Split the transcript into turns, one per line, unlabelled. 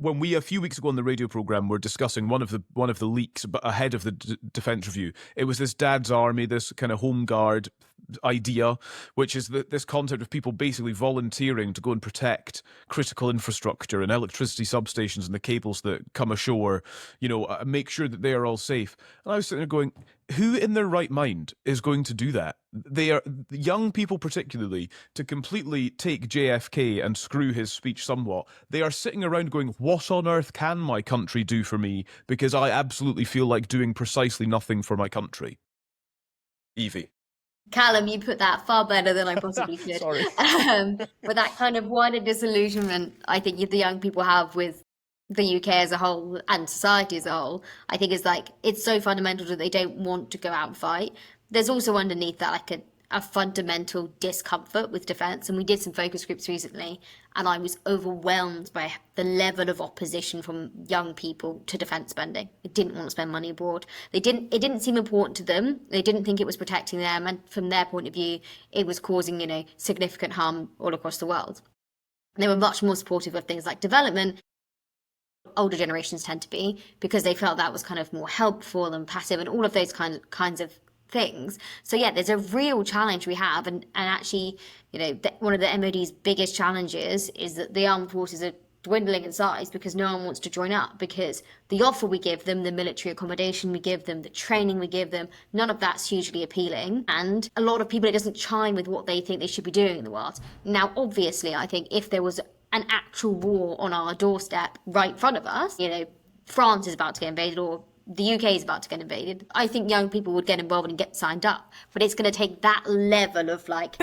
when we a few weeks ago on the radio program were discussing one of the leaks, but ahead of the defence review, it was this Dad's Army, this kind of home guard idea, which is this concept of people basically volunteering to go and protect critical infrastructure and electricity substations and the cables that come ashore, make sure that they are all safe. And I was sitting there going, who in their right mind is going to do that? They are young people, particularly, to completely take JFK and screw his speech somewhat. They are sitting around going, what on earth can my country do for me? Because I absolutely feel like doing precisely nothing for my country. Evie.
Callum, you put that far better than I possibly could.
Sorry.
But that kind of wider disillusionment I think the young people have with the UK as a whole and society as a whole, I think is like, it's so fundamental that they don't want to go out and fight. There's also underneath that like a fundamental discomfort with defence. And we did some focus groups recently, and I was overwhelmed by the level of opposition from young people to defence spending. They didn't want to spend money abroad. It didn't seem important to them. They didn't think it was protecting them. And from their point of view, it was causing, significant harm all across the world. They were much more supportive of things like development. Older generations tend to be, because they felt that was kind of more helpful and passive and all of those kinds of things. So yeah, there's a real challenge we have, and actually, one of the MOD's biggest challenges is that the armed forces are dwindling in size because no one wants to join up, because the offer we give them, the military accommodation we give them, the training we give them, none of that's hugely appealing, and a lot of people, it doesn't chime with what they think they should be doing in the world. Now, obviously, I think if there was an actual war on our doorstep right in front of us, France is about to get invaded or the UK is about to get invaded, I think young people would get involved and get signed up. But it's going to take that level of like